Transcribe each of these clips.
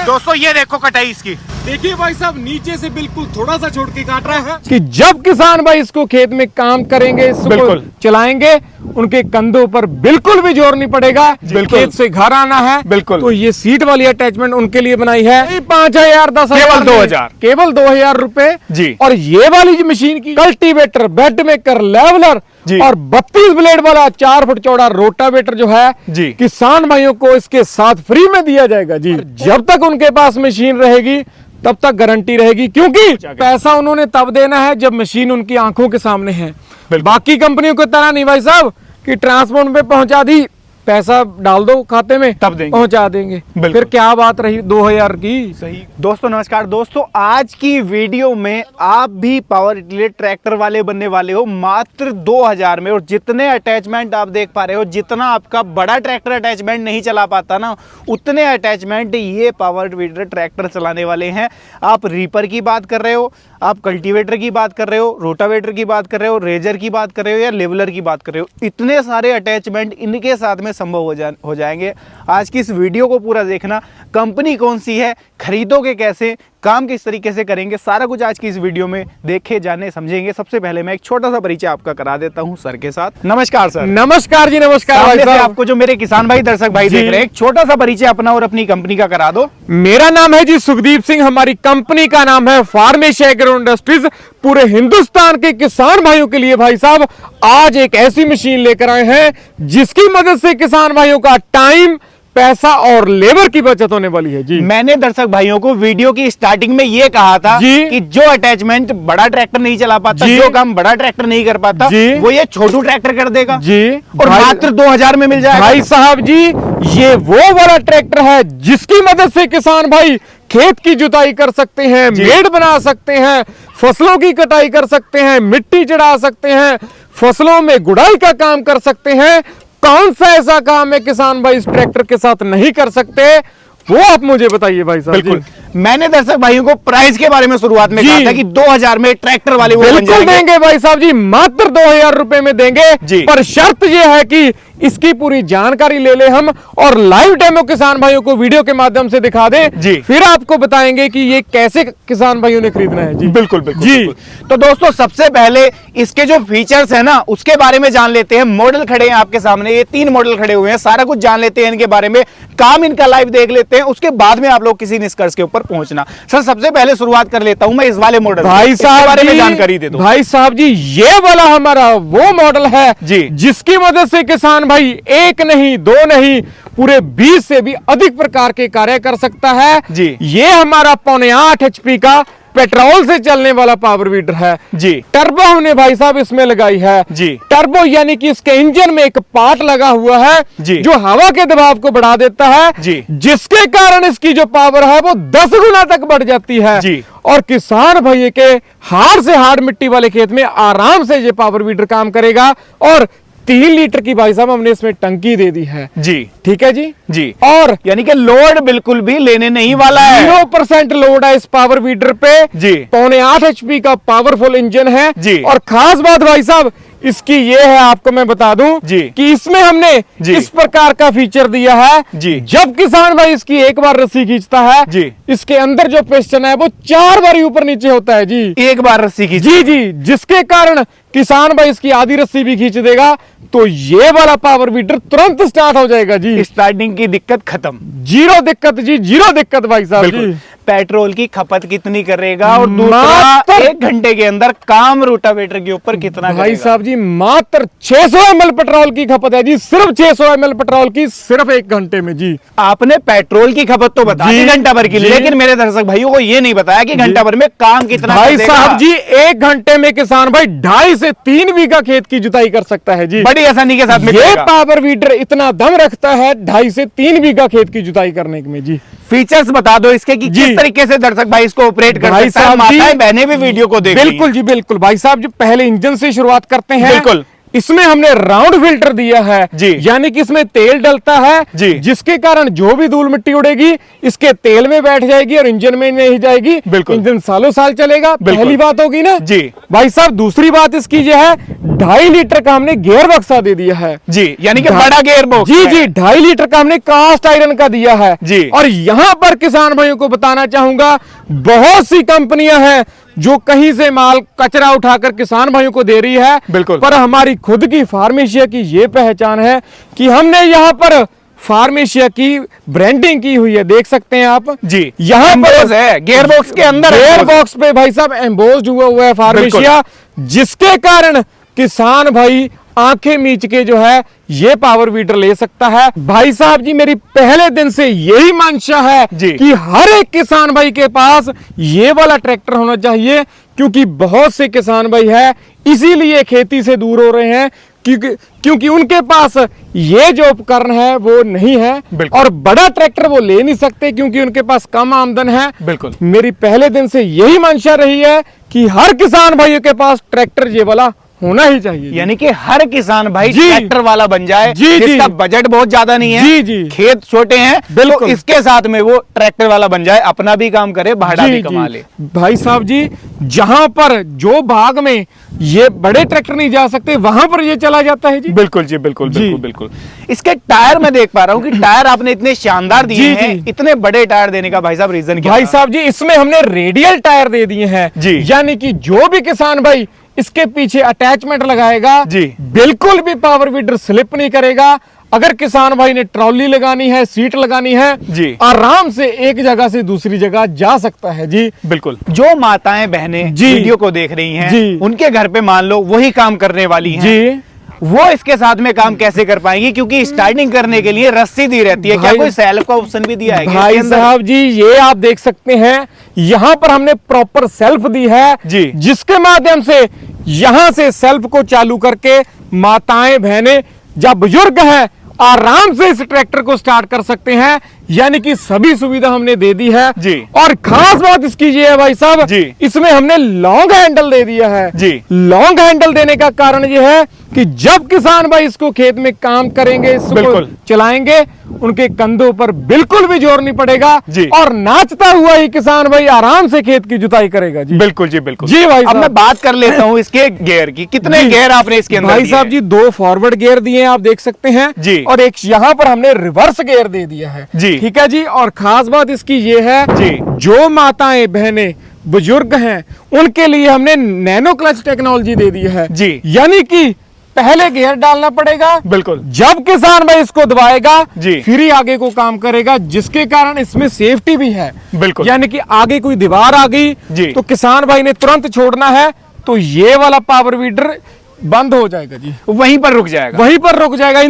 है। दोस्तों ये देखो कटाई इसकी, देखिए भाई साहब नीचे से बिल्कुल थोड़ा सा छोड़ के काट रहा है कि जब किसान भाई इसको खेत में काम करेंगे, इसको बिल्कुल चलाएंगे, उनके कंधों पर बिल्कुल भी जोर नहीं पड़ेगा। खेत से घर आना है बिल्कुल, तो ये सीट वाली अटैचमेंट उनके लिए बनाई है। 5,000 10,000 केवल 2,000 रुपए जी। और ये वाली जो मशीन की कल्टीवेटर, बेड मेकर, लेवलर और 32 ब्लेड वाला 4 फुट चौड़ा रोटावेटर जो है जी, किसान भाइयों को इसके साथ फ्री में दिया जाएगा जी। जब तक उनके पास मशीन रहेगी तब तक गारंटी रहेगी, क्योंकि पैसा उन्होंने तब देना है जब मशीन उनकी आंखों के सामने है। बाकी कंपनियों की तरह नहीं भाई साहब कि ट्रांसपोर्ट पे पहुंचा दी, पैसा डाल दो खाते में तब देंगे, पहुंचा देंगे। फिर क्या बात रही 2,000 की। सही। दोस्तों नमस्कार दोस्तों, आज की वीडियो में आप भी पावर टिलर ट्रैक्टर वाले बनने वाले हो मात्र 2,000 में। और जितने अटैचमेंट आप देख पा रहे हो, जितना आपका बड़ा ट्रैक्टर अटैचमेंट नहीं चला पाता ना, उतने अटैचमेंट ये पावर टिलर ट्रैक्टर चलाने वाले हैं। आप रीपर की बात कर रहे हो, आप कल्टीवेटर की बात कर रहे हो, रोटावेटर की बात कर रहे हो, रेजर की बात कर रहे हो या लेवलर की बात कर रहे हो, इतने सारे अटैचमेंट इनके साथ में संभव हो जाएंगे। आज की इस वीडियो को पूरा देखना। कंपनी कौन सी है, खरीदोगे कैसे, काम किस तरीके से करेंगे, सारा कुछ आज की इस वीडियो में देखे जाने समझेंगे। सबसे पहले मैं एक छोटा सा परिचय आपका करा देता हूं सर के साथ। नमस्कार सर। नमस्कार जी, नमस्कार भाई साहब। आपको जो मेरे किसान भाई दर्शक भाई देख रहे हैं, एक छोटा सा परिचय अपना और अपनी कंपनी का करा दो। मेरा नाम है जी सुखदीप सिंह, हमारी कंपनी का नाम है फार्मेश एग्रो इंडस्ट्रीज। पूरे हिंदुस्तान के किसान भाइयों के लिए भाई साहब आज एक ऐसी मशीन लेकर आए हैं जिसकी मदद से किसान भाइयों का टाइम, पैसा और लेबर की बचत होने वाली है जी। मैंने दर्शक भाइयों को वीडियो की स्टार्टिंग में ये कहा था कि जो अटैचमेंट बड़ा ट्रैक्टर नहीं चला पाता, जो काम बड़ा ट्रैक्टर नहीं कर पाता, वो ये छोटू ट्रैक्टर कर देगा जी, और मात्र 2,000 में मिल जाएगा। भाई साहब जी, ये वो वाला ट्रैक्टर है जिसकी मदद से किसान भाई खेत की जुताई कर सकते हैं, मेड़ बना सकते हैं, फसलों की कटाई कर सकते हैं, मिट्टी चढ़ा सकते हैं, फसलों में गुड़ाई का काम कर सकते हैं। कौन सा ऐसा काम है किसान भाई इस ट्रैक्टर के साथ नहीं कर सकते, वो आप मुझे बताइए भाई साहब। बिल्कुल, मैंने दर्शक भाइयों को प्राइस के बारे में शुरुआत में कहा था कि 2,000 में ट्रैक्टर वाले वो बन जाएंगे। देंगे भाई साहब जी, मात्र 2,000 रुपए में देंगे। पर शर्त ये है कि इसकी पूरी जानकारी ले ले हम और लाइव डेमो किसान भाइयों को वीडियो के माध्यम से दिखा दें जी। फिर आपको बताएंगे कि ये कैसे किसान भाइयों ने खरीदना है जी। बिल्कुल बिल्कुल जी। तो दोस्तों सबसे पहले इसके जो फीचर्स है ना उसके बारे में जान लेते हैं। मॉडल खड़े हैं आपके सामने, ये 3 मॉडल खड़े हुए हैं, सारा कुछ जान लेते हैं इनके बारे में, काम इनका लाइव देख लेते हैं, उसके बाद में आप लोग किसी निष्कर्ष के ऊपर पहुंचना। सर सबसे पहले शुरुआत कर लेता हूं मैं इस वाले मॉडल भाई साहब बारे में जानकारी दे दो। भाई साहब जी, ये वाला हमारा वो मॉडल है जी जिसकी मदद से किसान भाई एक नहीं, 2 नहीं, पूरे 20 से भी अधिक प्रकार के कार्य कर सकता है जी। ये हमारा 0.8 HP का पेट्रोल से चलने वाला पावर वीडर है जी। टर्बो हमने भाई साहब इसमें लगाई है जी। टर्बो यानी कि इसके इंजन में एक पार्ट लगा हुआ है जी, जो हवा के दबाव को बढ़ा देता है जी, जिसके कारण इसकी जो पावर है वो 10 गुना तक बढ़ जाती है जी। और किसान भाई के हार्ड से हार्ड मिट्टी वाले खेत में आराम से ये पावर वीडर काम करेगा। और 3 लीटर की भाई साहब हमने इसमें टंकी दे दी है जी। ठीक है जी। और यानी कि लोड बिल्कुल भी लेने नहीं वाला है, 0% लोड है इस पावर वीडर पे जी। 0.8 HP का पावरफुल इंजन है जी। और खास बात भाई साहब इसकी ये है, आपको मैं बता दूं जी कि इसमें हमने इस प्रकार का फीचर दिया है जी। जब किसान भाई इसकी एक बार रस्सी खींचता है जी, इसके अंदर जो पिस्टन है वो 4 बार ऊपर नीचे होता है जी। एक बार रस्सी खींच जी, जिसके कारण किसान भाई इसकी आधी रस्सी भी खींच देगा तो ये वाला पावर वीडर तुरंत स्टार्ट हो जाएगा जी। स्टार्टिंग की दिक्कत खत्म, 0 दिक्कत जी, 0 दिक्कत भाई साहब जी। पेट्रोल की खपत कितनी करेगा और दूसरा 1 घंटे के अंदर काम रोटावेटर के ऊपर कितना भाई साहब जी, मात्र 600 ml पेट्रोल की खपत है जी, सिर्फ 600 ml पेट्रोल की, सिर्फ 1 घंटे में जी। आपने पेट्रोल की खपत तो बता दी घंटा भर की, लेकिन मेरे दर्शक भाइयों को ये नहीं बताया कि घंटा भर में काम कितना भाई साहब जी। 1 घंटे में किसान भाई 2.5 से 3 बीघा खेत की जुताई कर सकता है जी, बड़ी आसानी के साथ। ये पावर वीडर इतना दम रखता है 2.5 से 3 बीघा खेत की जुताई करने में जी। फीचर्स बता दो इसके कि किस तरीके से दर्शक भाई इसको ऑपरेट कर सकता है। माताएं बहनें भी वीडियो को देखें। बिल्कुल जी बिल्कुल भाई साहब जी, पहले इंजन से शुरुआत करते हैं। बिल्कुल, इसमें हमने राउंड फिल्टर दिया है जी। यानी कि इसमें तेल डलता है जी। जिसके कारण जो भी धूल मिट्टी उड़ेगी इसके तेल में बैठ जाएगी और इंजन में नहीं जाएगी। बिल्कुल। इंजन सालों साल चलेगा। पहली बात होगी ना जी। भाई साहब, दूसरी बात इसकी यह है 2.5 लीटर का हमने गियर बक्सा दे दिया है जी, यानी कि बड़ा गियर बॉक्स जी जी 2.5 लीटर का हमने कास्ट आयरन का दिया है जी। और यहां पर किसान भाइयों को बताना चाहूंगा, बहुत सी कंपनियां हैं जो कहीं से माल कचरा उठाकर किसान भाइयों को दे रही है। बिल्कुल। पर हमारी खुद की फार्मेशिया की ये पहचान है कि हमने यहाँ पर फार्मेशिया की ब्रांडिंग की हुई है। देख सकते हैं आप जी, यहाँ पर है गियर बॉक्स के अंदर, गियर बॉक्स पे भाई साहब एम्बोस्ड हुआ है फार्मेशिया, जिसके कारण किसान भाई आंखें मीच के जो है ये पावर वीडर ले सकता है। भाई साहब जी, मेरी पहले दिन से यही मंशा है जी। कि हर एक किसान भाई के पास ये वाला ट्रैक्टर होना चाहिए, क्योंकि बहुत से किसान भाई है इसीलिए खेती से दूर हो रहे हैं, क्योंकि उनके पास ये जो उपकरण है वो नहीं है और बड़ा ट्रैक्टर वो ले नहीं सकते क्योंकि उनके पास कम आमदन है। बिल्कुल। मेरी पहले दिन से यही मंशा रही है कि हर किसान भाइयों के पास ट्रैक्टर ये वाला होना ही चाहिए। यानी कि हर किसान भाई जी। ट्रैक्टर वाला बन जाए, जी, जिसका जी। बजट बहुत ज्यादा नहीं है, जी, जी। खेत छोटे हैं, बिल्कुल। तो इसके साथ में वो ट्रैक्टर वाला बन जाए, अपना भी काम करे, भाड़ा भी कमा ले। भाई साहब जी, जहां पर जो भाग में ये बड़े ट्रैक्टर नहीं जा सकते वहां पर ये चला जाता है जी। बिल्कुल जी, बिल्कुल जी। बिल्कुल बिल्कुल। इसके टायर में देख पा रहा हूँ कि टायर आपने इतने शानदार दिए जी, हैं, जी। इतने बड़े टायर देने का भाई साहब रीजन क्या भाई था? साहब जी, इसमें हमने रेडियल टायर दे दिए हैं जी। यानी कि जो भी किसान भाई इसके पीछे अटैचमेंट लगाएगा जी। बिल्कुल भी पावर वीडर स्लिप नहीं करेगा। अगर किसान भाई ने ट्रॉली लगानी है, सीट लगानी है जी। आराम से एक जगह से दूसरी जगह जा सकता है जी। बिल्कुल। जो माताएं बहनें जी। वीडियो को देख रही हैं, जी। उनके घर पे मान लो वही काम करने वाली हैं, जी। वो इसके साथ में काम कैसे कर पाएंगी? क्योंकि स्टार्टिंग करने के लिए रस्सी दी रहती है, क्या भाई- कोई सेल्फ का ऑप्शन भी दिया है क्या इसके भाई अंदर? साहब जी, ये आप देख सकते हैं यहाँ पर हमने प्रॉपर सेल्फ दी है जी। जिसके माध्यम से यहाँ से सेल्फ को चालू करके माताएं बहनें या बुजुर्ग हैं आराम से इस ट्रैक्टर को स्टार्ट कर सकते हैं। यानी कि सभी सुविधा हमने दे दी है जी। और खास बात इसकी ये है भाई साहब जी। इसमें हमने लॉन्ग हैंडल दे दिया है जी। लॉन्ग हैंडल देने का कारण ये है कि जब किसान भाई इसको खेत में काम करेंगे, इसको बिल्कुल। चलाएंगे, उनके कंधों पर बिल्कुल भी जोर नहीं पड़ेगा जी। और नाचता हुआ ही किसान भाई आराम से खेत की जुताई करेगा जी। बिल्कुल जी, बिल्कुल जी भाई अब साहब। मैं बात कर लेता हूँ इसके गियर की। कितने जी। गियर आपने इसके अंदर भाई दिए साहब हैं? जी 2 फॉरवर्ड गियर दिए हैं, आप देख सकते हैं जी। और एक यहाँ पर हमने रिवर्स गियर दे दिया है जी। ठीक है जी। और खास बात इसकी ये है जी। जो माताएं बहनें बुजुर्ग हैं उनके लिए हमने नैनो क्लच टेक्नोलॉजी दे दी है जी। यानी कि पहले गियर डालना पड़ेगा, बिल्कुल। जब किसान भाई इसको दबाएगा जी। फिर ही आगे को काम करेगा, जिसके कारण इसमें सेफ्टी भी है। बिल्कुल। यानी कि आगे कोई दीवार आ गई जी। तो किसान भाई ने तुरंत छोड़ना है तो ये वाला पावर वीडर बंद हो जाएगा जी, वहीं पर रुक जाएगा। वहीं पर रुक जाएगा,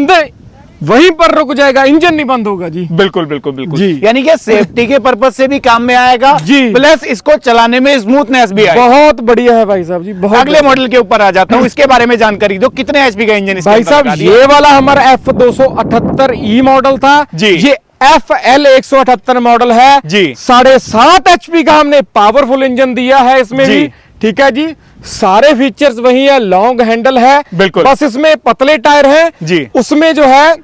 वहीं पर रुक जाएगा, इंजन नहीं बंद होगा जी। बिल्कुल बिल्कुल बिल्कुल जी। यानी कि सेफ्टी के पर्पज से भी काम में आएगा जी। प्लस इसको चलाने में स्मूथनेस भी आएगा। बहुत बढ़िया है भाई साहब जी, बहुत अगले बढ़िया। मॉडल के ऊपर आ जाता हूँ, इसके बारे में जानकारी दो। कितने एचपी का इंजन इसके भाई अंदर साहब लगा दिया? ये वाला हमारा F278E मॉडल था जी। ये FL 178 मॉडल है जी। 7.5 HP का हमने पावरफुल इंजन दिया है इसमें जी। भी, ठीक है जी। सारे फीचर्स वही है, लॉन्ग हैंडल है, बिल्कुल। बस इसमें पतले टायर हैं जी। उसमें जो है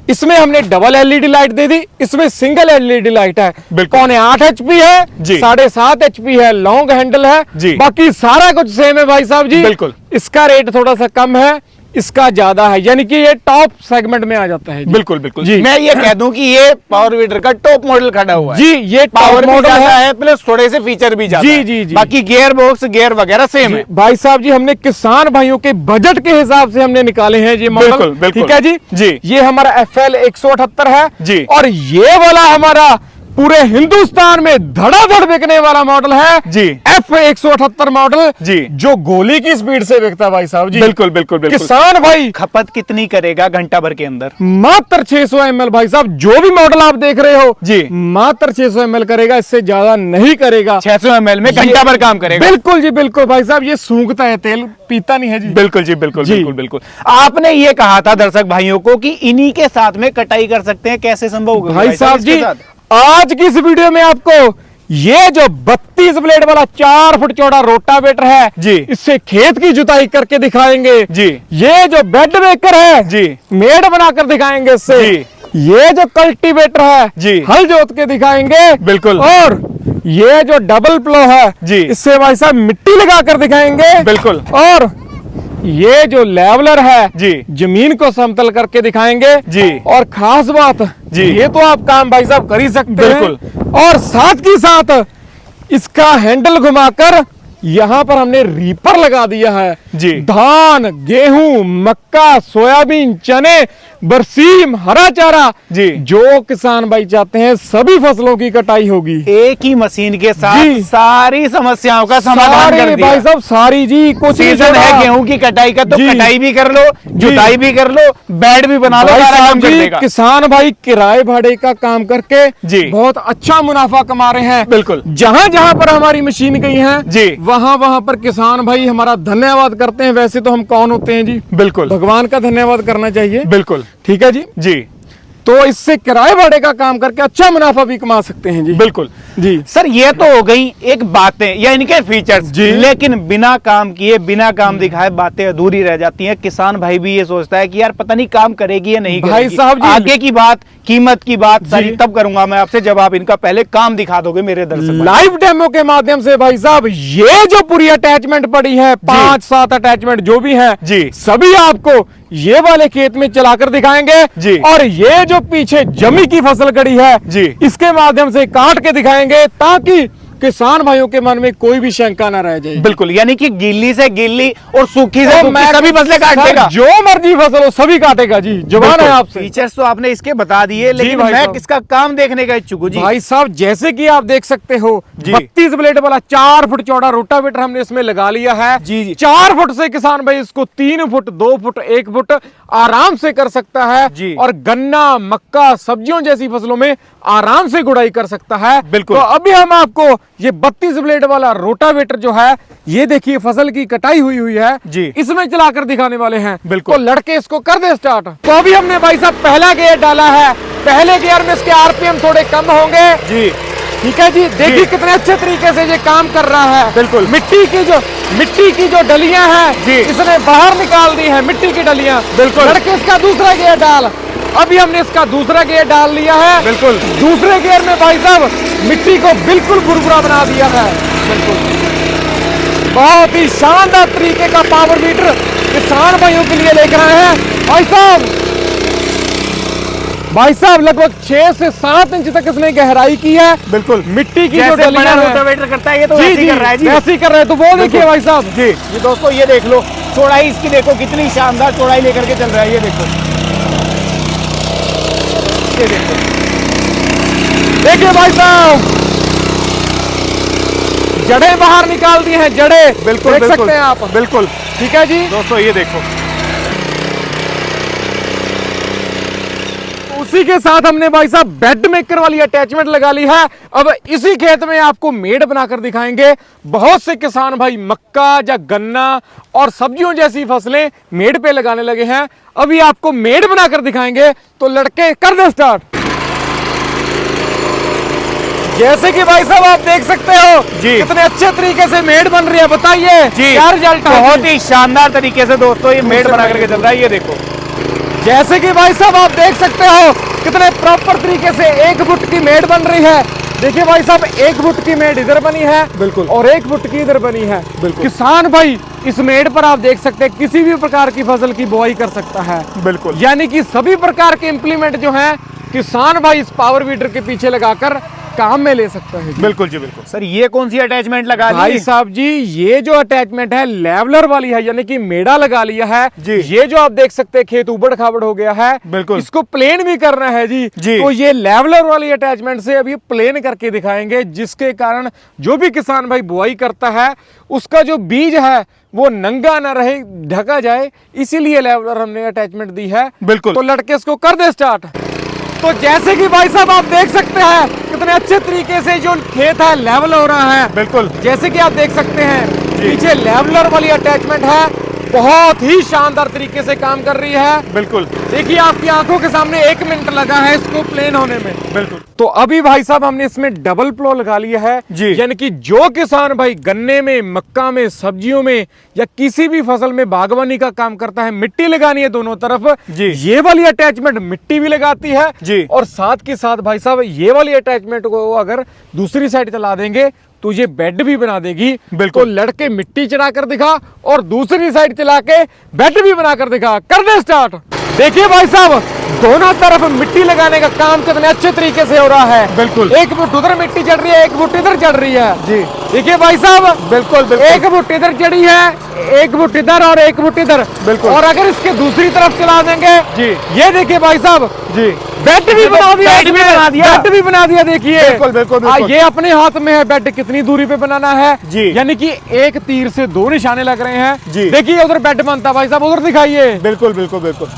इसमें हमने डबल LED लाइट दे दी, इसमें सिंगल LED लाइट है। बिल्कुल। 8 HP है जी। 7.5 HP है, लॉन्ग हैंडल है जी। बाकी सारा कुछ सेम है भाई साहब जी। बिल्कुल। इसका रेट थोड़ा सा कम है, इसका ज्यादा है, यानी कि ये टॉप सेगमेंट में आ जाता है जी। बिल्कुल बिल्कुल जी। मैं ये कह दूं कि ये पावर वीडर का टॉप मॉडल खड़ा हुआ है। जी, ये पावर टॉप भी मॉडल ज्यादा है। है प्लस थोड़े से फीचर भी ज्यादा जी, है। जी, जी। बाकी गियर बॉक्स गियर वगैरह सेम है। भाई साहब जी हमने किसान भाइयों के बजट के हिसाब से हमने निकाले हैं ये मॉडल, बिल्कुल, बिल्कुल। ठीक है जी। जी। ये हमारा FL 178 है जी। और ये वाला हमारा पूरे हिंदुस्तान में धड़ाधड़ बिकने वाला मॉडल है जी। F178 मॉडल जी। जो गोली की स्पीड से बिकता है भाई साहब जी। बिल्कुल बिल्कुल बिल्कुल किसान भाई खपत कितनी करेगा घंटा भर के अंदर? मात्र 600 ml भाई साहब, जो भी मॉडल आप देख रहे हो जी। मात्र 600 ml करेगा, इससे ज्यादा नहीं करेगा। 600 ml में घंटा भर काम करेगा। बिल्कुल जी बिल्कुल भाई साहब, ये सूंघता है तेल, पीता नहीं है जी। बिल्कुल जी, बिल्कुल जी। बिल्कुल बिल्कुल। आपने ये कहा था दर्शक भाइयों को कि इन्हीं के साथ में कटाई कर सकते हैं, कैसे संभव होगा भाई साहब इसके जी साथ? आज की इस वीडियो में आपको ये जो 32 ब्लेड वाला 4 फुट चौड़ा रोटावेटर है जी, इससे खेत की जुताई करके दिखाएंगे जी। ये जो बेड मेकर है जी, मेड़ बनाकर दिखाएंगे इससे जी। ये जो कल्टीवेटर है जी, हल जोत के दिखाएंगे बिल्कुल। और ये जो डबल प्लो है जी, इससे भाई साहब मिट्टी लगाकर दिखाएंगे बिल्कुल। और ये जो लेवलर है जी, जमीन को समतल करके दिखाएंगे जी। और खास बात जी, ये तो आप काम भाई साहब कर ही सकते बिल्कुल। हैं और साथ ही साथ इसका हैंडल घुमाकर यहाँ पर हमने रीपर लगा दिया है जी। धान, गेहूं, मक्का, सोयाबीन, चने, बरसीम, हरा चारा जी, जो किसान भाई चाहते हैं सभी फसलों की कटाई होगी एक ही मशीन के साथ जी। सारी समस्याओं का समाधान कर दिया। भाई साहब सारी जी कुछ सीजन है गेहूं की कटाई का तो जी। कटाई भी कर लो, जुताई भी कर लो, बेड भी बना लो, भाई सारा साहब काम कर जी, देगा। किसान भाई किराए भाड़े का काम करके जी, बहुत अच्छा मुनाफा कमा रहे हैं। बिल्कुल। जहां जहां पर हमारी मशीन गई है जी, वहां वहां पर किसान भाई हमारा धन्यवाद करते हैं। वैसे तो हम कौन होते हैं जी, बिल्कुल भगवान का धन्यवाद करना चाहिए। बिल्कुल ठीक है जी जी। तो इससे किराए भाड़े का काम करके अच्छा मुनाफा भी कमा सकते हैं जी। बिल्कुल जी सर, ये तो हो गई एक बातें या इनके फीचर्स जी। लेकिन बिना काम किए बिना काम दिखाए बातें अधूरी रह जाती हैं। किसान भाई भी ये सोचता है कि यार पता नहीं काम करेगी या नहीं भाई करेगी। साहब जी, आगे की बात, कीमत की बात जी। सारी तब करूंगा मैं आपसे जब आप इनका पहले काम दिखा दोगे मेरे दर्शक। लाइव डेमो के माध्यम से भाई साहब ये जो पूरी अटैचमेंट पड़ी है 5-7 अटैचमेंट जो भी है जी, सभी आपको ये वाले खेत में चलाकर दिखाएंगे जी। और ये जो पीछे जमी की फसल खड़ी है जी, इसके माध्यम से काट के दिखाएंगे ताकि किसान भाइयों के मन में कोई भी शंका ना रह जाए। बिल्कुल, यानी कि गिल्ली से गिल्ली और सूखी से तो सूखी सभी फसलें काट सर, देगा। जो मर्जी फसल हो सभी काटेगा जी, जवान है आपसे। फीचर्स तो आपने इसके बता दिए, लेकिन भाई मैं साहब। किसका काम देखने का इच्छुक हूँ जी। भाई साहब जैसे कि आप देख सकते हो जी। 32 ब्लेड वाला 4 फुट चौड़ा रोटावेटर हमने इसमें लगा लिया है जी, जी। 4 फुट से किसान भाई इसको 3 फुट 2 फुट 1 फुट आराम से कर सकता है जी। और गन्ना, मक्का, सब्जियों जैसी फसलों में आराम से गुड़ाई कर सकता है। बिल्कुल। तो अभी हम आपको ये 32 ब्लेड वाला रोटावेटर जो है ये देखिए फसल की कटाई हुई है जी। इसमें चलाकर दिखाने वाले हैं। बिल्कुल। तो लड़के इसको कर दे स्टार्ट। तो अभी हमने भाई साहब पहला गियर डाला है, पहले गियर में इसके आरपीएम थोड़े कम होंगे जी, ठीक है जी। देखिए कितने अच्छे तरीके से ये काम कर रहा है। बिल्कुल। मिट्टी की जो डलियां हैं जी, इसने बाहर निकाल दी है मिट्टी की डलियां। बिल्कुल। लड़के इसका दूसरा गियर डाल। अभी हमने इसका दूसरा गियर डाल लिया है। बिल्कुल। दूसरे गियर में भाई साहब मिट्टी को बिल्कुल भुरभुरा बना दिया है। बिल्कुल बहुत ही शानदार तरीके का पावर मीटर किसान भाइयों के लिए लेकर आए हैं। भाई साहब लगभग 6 से 7 इंच तक इसने गहराई की है। बिल्कुल। मिट्टी की जो जैसे बड़ा डलियां हैं रोटावेटर करता है ये तो जी वैसे ही जी कर रहा है जी। वैसे ही कर रहे हैं। तो वो देखिए भाई साहब जी, ये दोस्तों ये देख लो, चौड़ाई इसकी देखो कितनी शानदार चौड़ाई लेकर के चल रहा है। ये देखो, ये देखो, देखिए भाई साहब जड़ें बाहर निकाल दी हैं, जड़ें बिल्कुल देख बिल्कुल, सकते हैं आप। बिल्कुल। ठीक है जी। दोस्तों ये देखो, उसी के साथ हमने भाई साहब बेड मेकर वाली अटैचमेंट लगा ली है। अब इसी खेत में आपको मेड़ बनाकर दिखाएंगे। बहुत से किसान भाई मक्का या गन्ना और सब्जियों जैसी फसलें मेड़ पे लगाने लगे हैं। अभी आपको मेड़ बनाकर दिखाएंगे। तो लड़के कर दे स्टार्ट। जैसे कि भाई साहब आप देख सकते हो जी। कितने अच्छे तरीके से मेड़ बन रही है। बताइए जी, क्या रिजल्ट है? बहुत ही शानदार तरीके से दोस्तों ये मेड़ बना करके चल रहा है। ये देखो, जैसे कि भाई साहब आप देख सकते हो कितने प्रॉपर तरीके से 1 फुट की मेड़ बन रही है। देखिए भाई साहब 1 फुट की मेड़ इधर बनी है बिल्कुल, और 1 फुट की इधर बनी है। बिल्कुल। किसान भाई इस मेड़ पर आप देख सकते हैं किसी भी प्रकार की फसल की बुआई कर सकता है। बिल्कुल। यानी कि सभी प्रकार के इंप्लीमेंट जो हैं किसान भाई इस पावर वीडर के पीछे लगाकर काम में ले सकता है जी। बिल्कुल जी, बिल्कुल। सर ये कौन सी अटैचमेंट लगा ली? भाई साहब जी ये जो अटैचमेंट है लेवलर वाली है, यानी कि मेड़ा लगा लिया है जी। ये जो आप देख सकते हैं खेत उबड़ खाबड़ हो गया है, बिल्कुल। इसको प्लेन भी करना है जी। जी। तो ये लेवलर वाली अटैचमेंट से अभी प्लेन करके दिखाएंगे, जिसके कारण जो भी किसान भाई बुआई करता है उसका जो बीज है वो नंगा ना रहे, ढका जाए, इसीलिए लेवलर हमने अटैचमेंट दी है। बिल्कुल। तो लड़के इसको कर दे स्टार्ट। तो जैसे कि भाई साहब आप देख सकते हैं कितने अच्छे तरीके से जो खेत है लेवल हो रहा है। बिल्कुल। जैसे कि आप देख सकते हैं पीछे लेवलर वाली अटैचमेंट है, बहुत ही शानदार तरीके से काम कर रही है। बिल्कुल। देखिए आपकी आंखों के सामने 1 मिनट लगा है इसको प्लेन होने में। बिल्कुल। तो अभी भाई साहब हमने इसमें डबल प्लो लगा लिया है जी। यानी कि जो किसान भाई गन्ने में, मक्का में, सब्जियों में या किसी भी फसल में बागवानी का काम करता है, मिट्टी लगानी है दोनों तरफ जी। ये वाली अटैचमेंट मिट्टी भी लगाती है जी। और साथ के साथ भाई साहब ये वाली अटैचमेंट को अगर दूसरी साइड चला देंगे तो ये बेड भी बना देगी। बिल्कुल। तो लड़के मिट्टी चढ़ा कर दिखा और दूसरी साइड चला के बेड भी बना कर दिखा। कर दे स्टार्ट। देखिए भाई साहब दोनों तरफ मिट्टी लगाने का काम कितने अच्छे तरीके से हो रहा है। बिल्कुल। एक फुट उधर मिट्टी चढ़ रही है, एक फुट इधर चढ़ रही है। जी। देखिए भाई साहब बिल्कुल बिल्कुल। एक फुट इधर चढ़ी है, एक फुट इधर और एक फुट इधर। बिल्कुल। और अगर इसके दूसरी तरफ चला देंगे जी। ये देखिए भाई साहब जी। बेड भी बना दिया, बेड भी बना दिया। बेड भी बना दिया। देखिए बिल्कुल बिल्कुल बिल्कुल। ये अपने हाथ में है बेड कितनी दूरी पे बनाना है जी। यानी कि एक तीर से 2 निशाने लग रहे हैं। जी। देखिए उधर बेड बनता भाई साहब, उधर दिखाइए। बिल्कुल बिल्कुल बिल्कुल।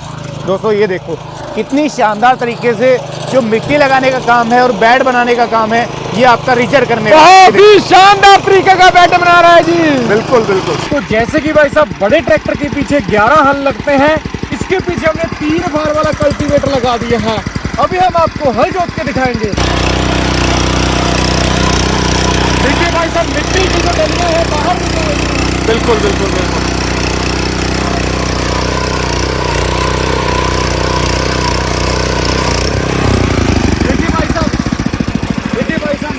दोस्तों ये देखो कितनी शानदार तरीके से जो मिट्टी लगाने का काम है और बेड बनाने का काम है ये आपका रिचर करने बहुत ही शानदार तरीके का बेड बना रहा है जी। बिल्कुल बिल्कुल। तो जैसे कि भाई साहब बड़े ट्रैक्टर के पीछे 11 हल लगते हैं, इसके पीछे हमने 3 बार वाला कल्टीवेटर लगा दिया है। अभी हम आपको हल जोत के दिखाएंगे। देखिए भाई साहब मिट्टी की जो डलियां है बाहर निकल रही हैं। बिल्कुल बिल्कुल बिल्कुल।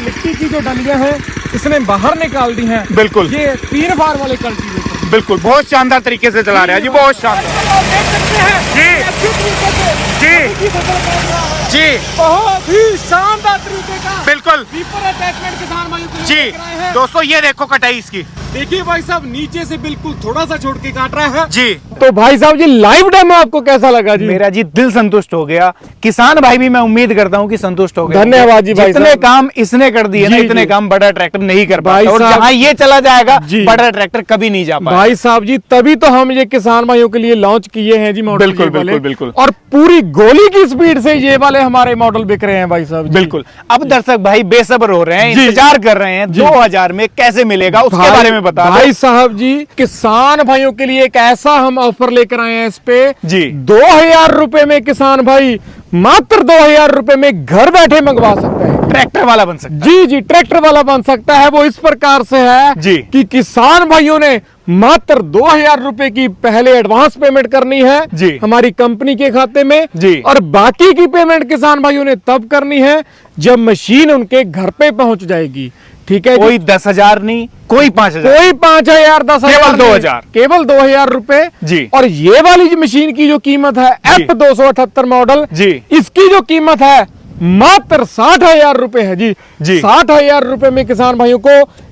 मिट्टी की जो डलियां हैं इसने बाहर निकाल दी हैं। बिल्कुल। ये 3 बार वाले कल्टीवेटर। बिल्कुल बहुत शानदार तरीके से चला रहे हैं जी, बहुत शानदार। आप देख सकते हैं जी। अच्छी तरीके से जी। की फसल कर रहा है। जी। बहुत ही शानदार तरीके का बिल्कुल रीपर अटैचमेंट किसान भाइयों को जी। देख रहे हैं। दोस्तों ये देखो कटाई इसकी। देखिए भाई साहब नीचे से बिल्कुल थोड़ा सा छोड़ के काट रहा है। जी। तो भाई साहब जी लाइव डेमो आपको कैसा लगा जी? मेरा जी दिल संतुष्ट हो गया। किसान भाई भी मैं उम्मीद करता हूँ कि संतुष्ट हो गए। धन्यवाद जी भाई जितने साहब। काम इसने कर दिए ना जी, इतने जी। काम बड़ा ट्रैक्टर नहीं कर भाई पाता और साहब- जहाँ ये चला जाएगा जी। बड़ा ट्रैक्टर कभी नहीं जा पाएगा। भाई साहब जी तभी तो हम ये किसान भाइयों के लिए लॉन्च किए हैं जी मॉडल। बिल्कुल, ये वाले। बिल्कुल, बिल्कुल। और पूरी गोली की स्पीड से ये वाले हमारे मॉडल बिक रहे हैं भाई साहब जी। बिल्कुल। अब दर्शक भाई बेसब्र हो रहे हैं, जी। इंतजार कर रहे हैं जी। 2000 में कैसे मिलेगा उसके भाई- बारे में बता दो। भाई साहब जी किसान भाइयों के लिए एक ऐसा हम ऑफर लेकर आए हैं इस पे जी। 2000 रुपए में किसान भाई मात्र 2000 रुपए में घर बैठे मंगवा सकते हैं। ट्रैक्टर वाला बन सकता जी जी ट्रैक्टर वाला बन सकता है। वो इस प्रकार से है जी। कि किसान भाइयों ने मात्र 2000 रुपए की पहले एडवांस पेमेंट करनी है जी। हमारी कंपनी के खाते में जी। और बाकी की पेमेंट किसान भाइयों ने तब करनी है जब मशीन उनके घर पे पहुंच जाएगी। ठीक है जी? कोई 10,000 नहीं, कोई 5,000। कोई 5,000 10,000 केवल नहीं, 2,000 केवल 2000 रुपए जी। और ये वाली जो मशीन की जो कीमत है जी। F278 मॉडल जी। इसकी जो कीमत है मात्र 60,000 रुपए है जी। जी। 60,000 रुपए में किसान भाइयों को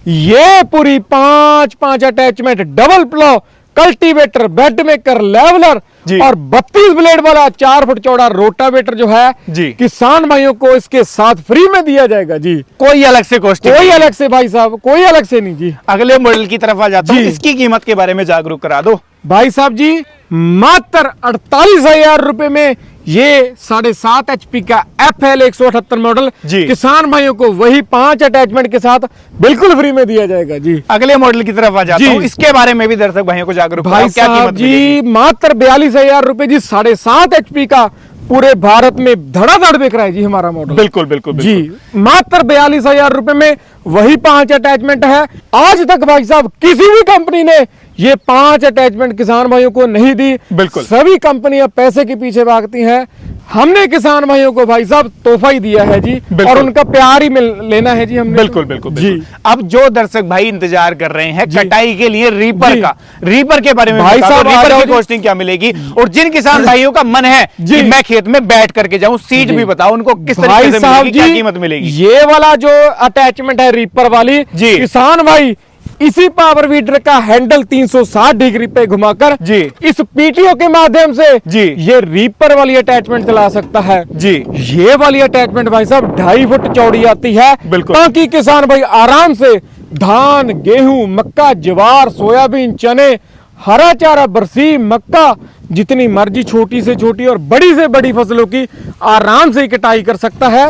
ये पूरी 5 अटैचमेंट डबल प्लो कल्टीवेटर बेड मेकर लेवलर जी। और 32 ब्लेड वाला 4 फुट चौड़ा रोटावेटर जो है जी। किसान भाइयों को इसके साथ फ्री में दिया जाएगा जी। कोई अलग से कॉस्ट कोई अलग से भाई साहब कोई अलग से नहीं जी। अगले मॉडल की तरफ आ जाता हूँ, जी। इसकी कीमत के बारे में जागरूक करा दो। भाई साहब जी मात्र 48,000 रुपए में ये 7.5 HP का FL 178 मॉडल जी। किसान भाइयों को वही 5 अटैचमेंट के साथ बिल्कुल फ्री में दिया जाएगा जी। अगले मॉडल की तरफ आ जाता जी। हूँ, इसके बारे में भी दर्शक भाइयों को जागरूक भाई कराओ, क्या साहब कीमत मिलेगी? जी मात्र 42,000 रुपए जी 7.5 HP का पूरे भारत में धड़ाधड़ बिक रहा है जी हमारा मॉडल। बिल्कुल बिल्कुल जी बिल्कुल। मात्र 42,000 रुपए में वही 5 अटैचमेंट है। आज तक भाई साहब किसी भी कंपनी ने ये 5 अटैचमेंट किसान भाइयों को नहीं दी। बिल्कुल। सभी कंपनियां पैसे के पीछे भागती हैं। हमने किसान भाइयों को भाई साहब तोहफा ही दिया है जी बिल्कुल। और उनका प्यार ही लेना है जी हमने। बिल्कुल बिल्कुल जी। बिल्कुल। अब जो दर्शक भाई इंतजार कर रहे हैं जी। कटाई के लिए रीपर जी। का, रीपर के बारे में भाई बता दो, साहब आ रीपर जाओ की जी। कॉस्टिंग क्या मिलेगी और जिन किसान भाइयों का मन है जी। कि मैं खेत में बैठ करके जाऊं, सीट जी। भी बताओ उनको किस भाई तरीके से साहब मिलेगी, क्या जी, कीमत मिलेगी? ये वाला जो अटैचमेंट है रीपर वाली जी। किसान भाई इसी पावर वीडर का हैंडल 360 डिग्री पे घुमाकर जी। इस पीटीओ के माध्यम से जी। ये रीपर वाली अटैचमेंट चला सकता है जी। ये वाली अटैचमेंट भाई साहब 2.5 फुट चौड़ी आती है। बिल्कुल। ताकि किसान भाई आराम से धान गेहूं मक्का ज्वार सोयाबीन चने हरा चारा बरसी मक्का जितनी मर्जी छोटी से छोटी और बड़ी से बड़ी फसलों की आराम से कटाई कर सकता है।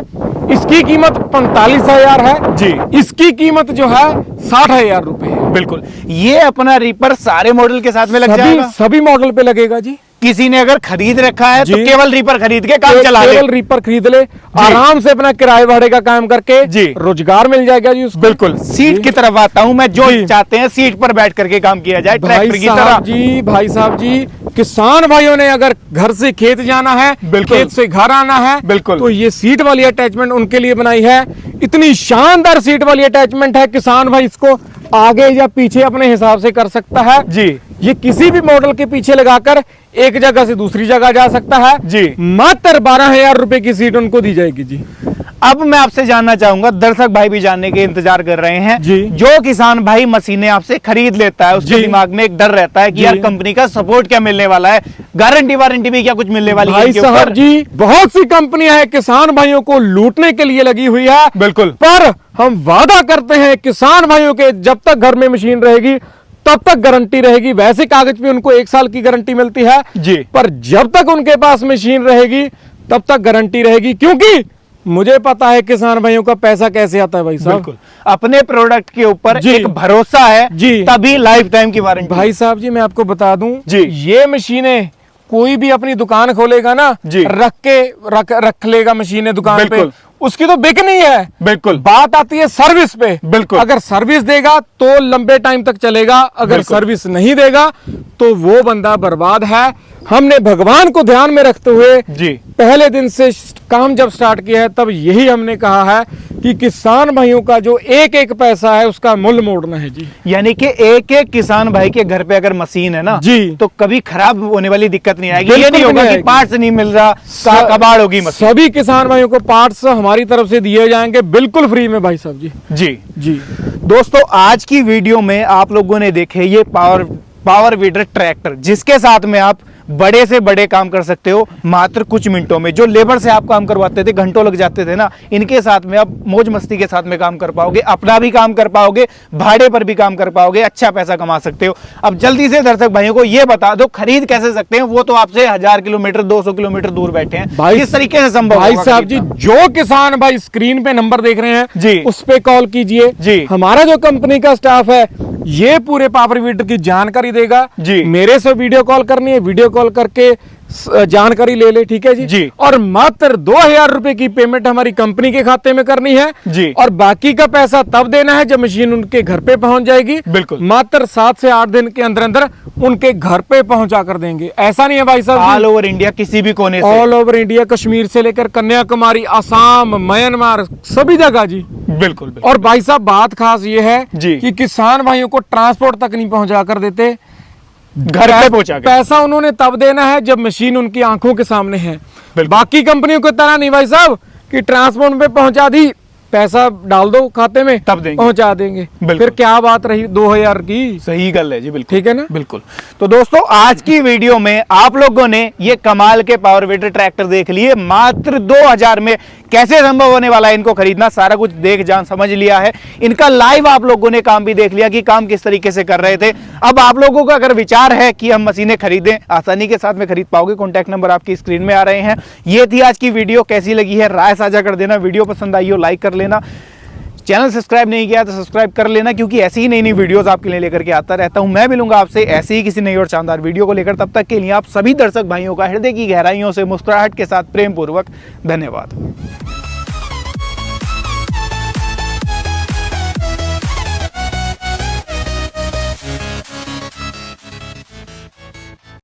इसकी कीमत 45,000 है जी। इसकी कीमत जो है 60,000 रुपए है। बिल्कुल। ये अपना रीपर सारे मॉडल के साथ में लग जाएगा? सभी मॉडल पे लगेगा जी। किसी ने अगर खरीद रखा है तो केवल रीपर खरीद के काम चला ले, केवल रीपर खरीद ले, आराम से अपना किराए भाड़े का काम करके जी रोजगार मिल जाएगा जी उसको। बिल्कुल। सीट की तरफ आता हूं मैं, जो चाहते हैं सीट पर बैठ करके काम किया जाए ट्रैक्टर की तरह। भाई साहब जी, किसान भाइयों ने अगर घर से खेत जाना है, खेत से घर आना है, बिल्कुल, तो ये सीट वाली अटैचमेंट उनके लिए बनाई है। इतनी शानदार सीट वाली अटैचमेंट है, किसान भाई इसको आगे या पीछे अपने हिसाब से कर सकता है जी। ये किसी भी मॉडल के पीछे लगाकर एक जगह से दूसरी जगह जा सकता है जी। मात्र 12,000 रुपए की सीट उनको दी जाएगी जी। अब मैं आपसे जानना चाहूंगा, दर्शक भाई भी जानने के इंतजार कर रहे हैं जी। जो किसान भाई मशीनें आपसे खरीद लेता है उसके दिमाग में एक डर रहता है कि यार कंपनी का सपोर्ट क्या मिलने वाला है, गारंटी वारंटी भी क्या कुछ मिलने वाली है? भाई साहब जी, बहुत सी कंपनियां हैं किसान भाइयों को लूटने के लिए लगी हुई है। बिल्कुल। पर हम वादा करते हैं किसान भाइयों के जब तक घर में मशीन रहेगी तब तक गारंटी रहेगी। वैसे कागज पे उनको 1 साल की गारंटी मिलती है जी, पर जब तक उनके पास मशीन रहेगी तब तक गारंटी रहेगी, क्योंकि मुझे पता है किसान भाइयों का पैसा कैसे आता है भाई साहब। बिल्कुल। अपने प्रोडक्ट के ऊपर एक भरोसा है जी, तभी लाइफ टाइम की वारंटी। भाई साहब जी, मैं आपको बता दूं जी, ये मशीनें कोई भी अपनी दुकान खोलेगा ना जी, रख लेगा मशीनें दुकान पे, उसकी तो बिकनी है। बिल्कुल। बात आती है सर्विस पे। बिल्कुल। अगर सर्विस देगा तो लंबे टाइम तक चलेगा, अगर सर्विस नहीं देगा तो वो बंदा बर्बाद है। हमने भगवान को ध्यान में रखते हुए जी पहले दिन से काम जब स्टार्ट किया है तब यही हमने कहा है कि किसान भाइयों का जो एक एक पैसा है उसका मूल्य मोड़ना है जी। यानी कि एक एक किसान भाई के घर पे अगर मशीन है ना जी, तो कभी खराब होने वाली दिक्कत नहीं आएगी। ये नहीं होगा कि पार्ट्स नहीं मिल रहा, कबाड़ होगी मशीन। सभी किसान भाइयों को पार्ट्स हमारी तरफ से दिए जाएंगे बिल्कुल फ्री में भाई साहब जी। जी जी दोस्तों, आज की वीडियो में आप लोगों ने देखे ये पावर वीडर ट्रैक्टर, जिसके साथ में आप बड़े से बड़े काम कर सकते हो मात्र कुछ मिनटों में। जो लेबर से आप काम करवाते थे, घंटों लग जाते थे ना, इनके साथ में आप मौज मस्ती के साथ में काम कर पाओगे, अपना भी काम कर पाओगे, भाड़े पर भी काम कर पाओगे, अच्छा पैसा कमा सकते हो। अब जल्दी से दर्शक भाइयों को ये बता दो खरीद कैसे सकते हैं, वो तो आपसे 1000 किलोमीटर 200 किलोमीटर दूर बैठे हैं, किस तरीके से संभव? भाई साहब जी, जो किसान भाई स्क्रीन पे नंबर देख रहे हैं जी, उस पे कॉल कीजिए जी। हमारा जो कंपनी का स्टाफ है ये पूरे पावर वीडर की जानकारी देगा जी। मेरे से वीडियो कॉल करनी है, वीडियो कॉल करके जानकारी ले ले, ठीक है जी जी। और मात्र 2000 रुपए की पेमेंट हमारी कंपनी के खाते में करनी है जी, और बाकी का पैसा तब देना है जब मशीन उनके घर पे पहुंच जाएगी। बिल्कुल। मात्र 7 से 8 दिन के अंदर अंदर उनके घर पे पहुंचा कर देंगे। ऐसा नहीं है भाई साहब, ऑल ओवर इंडिया किसी भी कोने से, ऑल ओवर इंडिया, कश्मीर से लेकर कन्याकुमारी, असम, म्यांमार, सभी जगह जी। बिल्कुल। और भाई साहब बात खास ये है जी कि किसान भाइयों को ट्रांसपोर्ट तक नहीं पहुंचा कर देते, घर पे पहुंचा के। पैसा उन्होंने तब देना है जब मशीन उनकी आंखों के सामने है। बाकी कंपनियों की तरह नहीं भाई साहब कि ट्रांसपोर्ट पे पहुंचा दी, पैसा डाल दो खाते में, तब देंगे, पहुंचा देंगे। फिर क्या बात रही 2000 की? सही गल है जी, बिल्कुल ठीक है ना, बिल्कुल। तो दोस्तों, आज की वीडियो में आप लोगों ने ये कमाल के पावर वीडर ट्रैक्टर देख लिए। मात्र 2000 में कैसे संभव होने वाला है इनको खरीदना, सारा कुछ देख जान समझ लिया है। इनका लाइव आप लोगों ने काम भी देख लिया कि काम किस तरीके से कर रहे थे। अब आप लोगों का अगर विचार है कि हम मशीनें खरीदें, आसानी के साथ में खरीद पाओगे। कॉन्टैक्ट नंबर आपकी स्क्रीन में आ रहे हैं। ये थी आज की वीडियो, कैसी लगी है राय साझा कर देना, वीडियो पसंद आई हो लाइक कर लेना, चैनल सब्सक्राइब नहीं किया तो सब्सक्राइब कर लेना, क्योंकि ऐसी ही नई नई वीडियोस आपके लिए लेकर के आता रहता हूं। मैं मिलूंगा आपसे ऐसे ही किसी नई और शानदार वीडियो को लेकर। तब तक के लिए आप सभी दर्शक भाइयों का हृदय की गहराइयों से मुस्कुराहट के साथ प्रेम पूर्वक धन्यवाद।